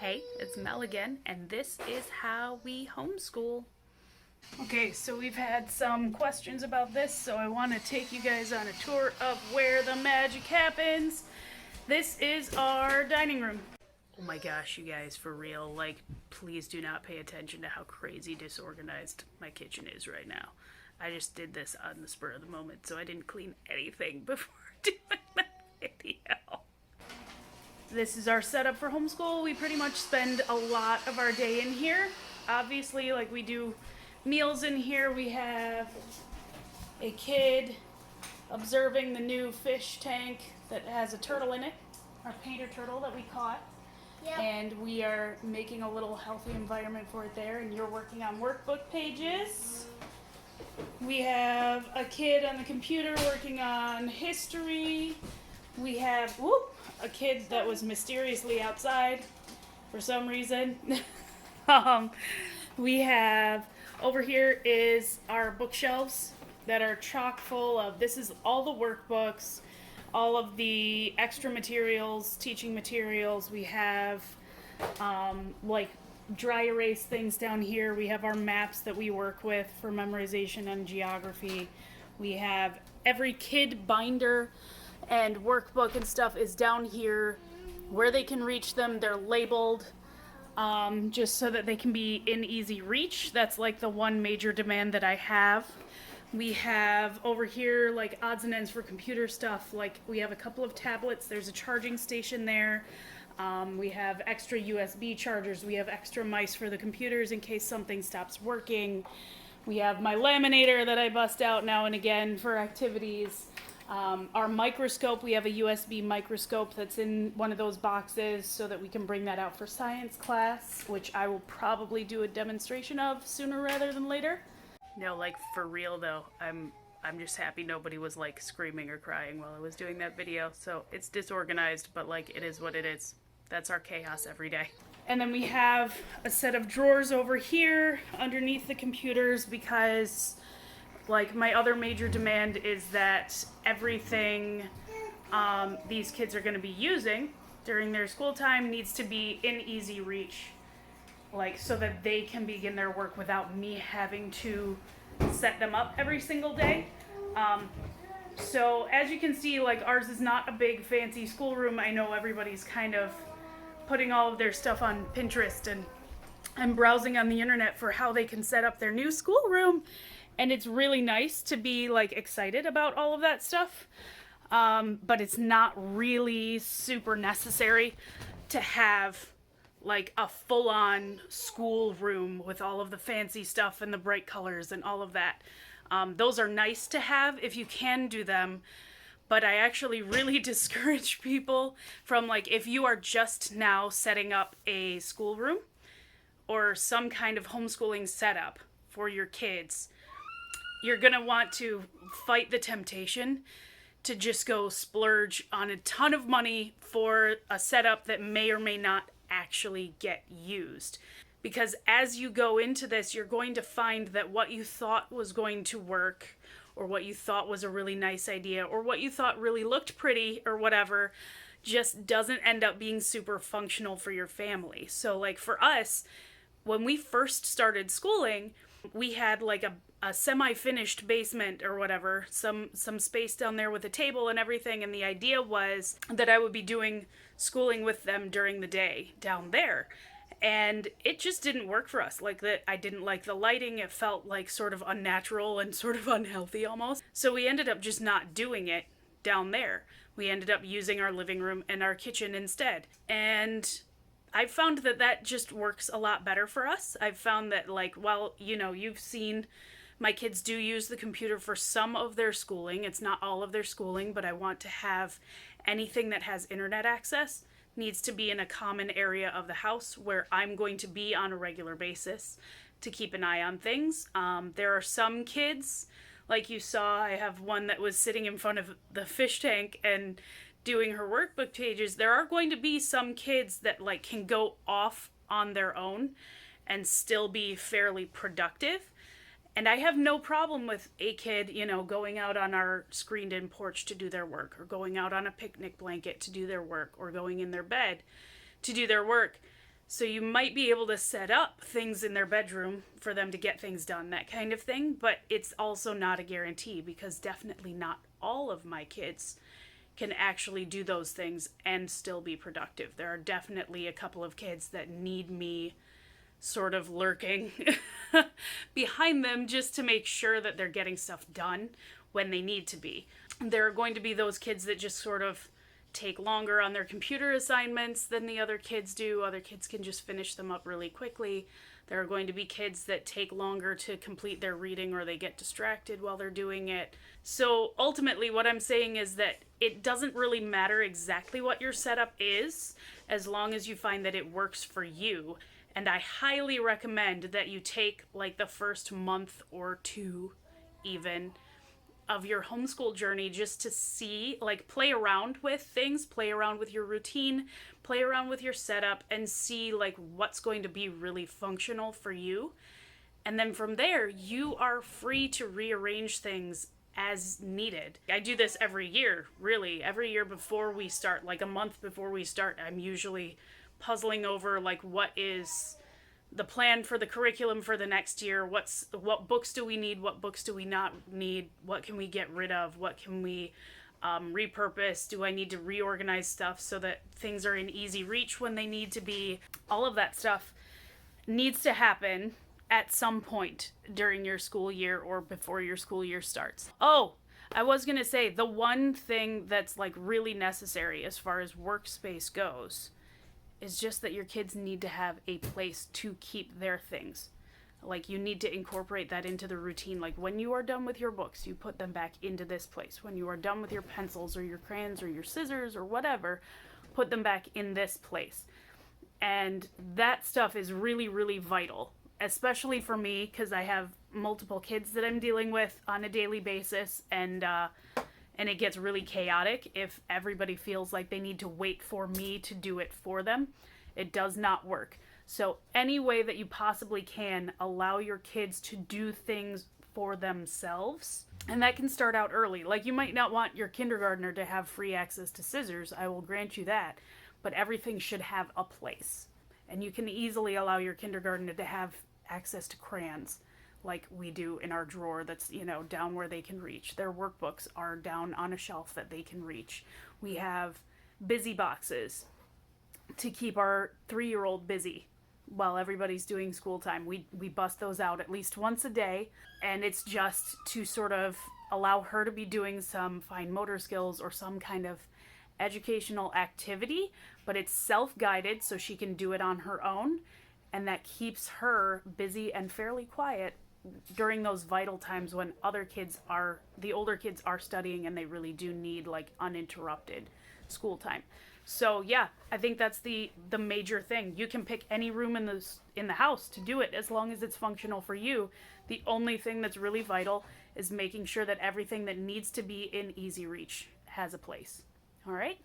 Hey, it's Mel again, and this is how we homeschool. Okay, so we've had some questions about this, so I want to take you guys on a tour of where the magic happens. This is our dining room. Oh my gosh, you guys, for real, please do not pay attention to how crazy disorganized my kitchen is right now. I just did this on the spur of the moment, so I didn't clean anything before doing that video. This is our setup for homeschool. We pretty much spend a lot of our day in here. Obviously, we do meals in here. We have a kid observing the new fish tank that has a turtle in it, our painter turtle that we caught. Yep. And we are making a little healthy environment for it there, and you're working on workbook pages. We have a kid on the computer working on history. We have a kid that was mysteriously outside for some reason. We have, over here is our bookshelves that are chock full of, this is all the workbooks, all of the extra materials, teaching materials. We have dry erase things down here. We have our maps that we work with for memorization and geography. We have every kid binder and workbook and stuff is down here where they can reach them. They're labeled just so that they can be in easy reach. That's the one major demand that I have. We have over here odds and ends for computer stuff. We have a couple of tablets. There's a charging station there. We have extra USB chargers. We have extra mice for the computers in case something stops working. We have my laminator that I bust out now and again for activities. Our microscope, we have a USB microscope that's in one of those boxes so that we can bring that out for science class, which I will probably do a demonstration of sooner rather than later. No, for real though, I'm just happy nobody was screaming or crying while I was doing that video. So it's disorganized, but it is what it is. That's our chaos every day. And then we have a set of drawers over here underneath the computers because my other major demand is that everything these kids are going to be using during their school time needs to be in easy reach, so that they can begin their work without me having to set them up every single day. So as you can see, ours is not a big fancy schoolroom. I know everybody's kind of putting all of their stuff on Pinterest and I'm browsing on the internet for how they can set up their new schoolroom. And it's really nice to be excited about all of that stuff. But it's not really super necessary to have a full-on school room with all of the fancy stuff and the bright colors and all of that. Those are nice to have if you can do them. But I actually really discourage people from if you are just now setting up a schoolroom or some kind of homeschooling setup for your kids, you're going to want to fight the temptation to just go splurge on a ton of money for a setup that may or may not actually get used. Because as you go into this, you're going to find that what you thought was going to work, or what you thought was a really nice idea, or what you thought really looked pretty, or whatever, just doesn't end up being super functional for your family. So for us, when we first started schooling, we had a semi-finished basement or whatever, some space down there with a table and everything, and the idea was that I would be doing schooling with them during the day down there. And it just didn't work for us. I didn't like the lighting. It felt sort of unnatural and sort of unhealthy almost. So we ended up just not doing it down there. We ended up using our living room and our kitchen instead. And I've found that just works a lot better for us. I've found that while, you've seen my kids do use the computer for some of their schooling. It's not all of their schooling, but I want to have anything that has internet access needs to be in a common area of the house where I'm going to be on a regular basis to keep an eye on things. There are some kids, like you saw, I have one that was sitting in front of the fish tank and doing her workbook pages. There are going to be some kids that can go off on their own and still be fairly productive. And I have no problem with a kid, going out on our screened-in porch to do their work, or going out on a picnic blanket to do their work, or going in their bed to do their work. So you might be able to set up things in their bedroom for them to get things done, that kind of thing, but it's also not a guarantee, because definitely not all of my kids can actually do those things and still be productive. There are definitely a couple of kids that need me sort of lurking behind them just to make sure that they're getting stuff done when they need to be. There are going to be those kids that just sort of take longer on their computer assignments than the other kids do. Other kids can just finish them up really quickly. There are going to be kids that take longer to complete their reading, or they get distracted while they're doing it. So ultimately what I'm saying is that it doesn't really matter exactly what your setup is, as long as you find that it works for you. And I highly recommend that you take like the first month or two even of your homeschool journey just to see, like, play around with things, play around with your routine, play around with your setup, and see like what's going to be really functional for you. And then from there, you are free to rearrange things as needed. I do this every year, really. Every year before we start, like a month before we start, I'm usually puzzling over like what is the plan for the curriculum for the next year. What books do we need? What books do we not need? What can we get rid of? What can we repurpose? Do I need to reorganize stuff so that things are in easy reach when they need to be? All of that stuff needs to happen at some point during your school year or before your school year starts. Oh, I was gonna say, the one thing that's like really necessary as far as workspace goes is just that your kids need to have a place to keep their things. Like, you need to incorporate that into the routine. Like, when you are done with your books, you put them back into this place. When you are done with your pencils or your crayons or your scissors or whatever, put them back in this place. And that stuff is really, really vital, especially for me, because I have multiple kids that I'm dealing with on a daily basis, and it gets really chaotic if everybody feels like they need to wait for me to do it for them. It does not work. So any way that you possibly can, allow your kids to do things for themselves. And that can start out early. Like, you might not want your kindergartner to have free access to scissors, I will grant you that, but everything should have a place. And you can easily allow your kindergartner to have access to crayons, like we do in our drawer that's, you know, down where they can reach. Their workbooks are down on a shelf that they can reach. We have busy boxes to keep our 3-year-old busy while everybody's doing school time. We bust those out at least once a day, and it's just to sort of allow her to be doing some fine motor skills or some kind of educational activity, but it's self-guided so she can do it on her own, and that keeps her busy and fairly quiet during those vital times when the older kids are studying and they really do need like uninterrupted school time. So yeah, I think that's the major thing. You can pick any room in the house to do it as long as it's functional for you. The only thing that's really vital is making sure that everything that needs to be in easy reach has a place. All right?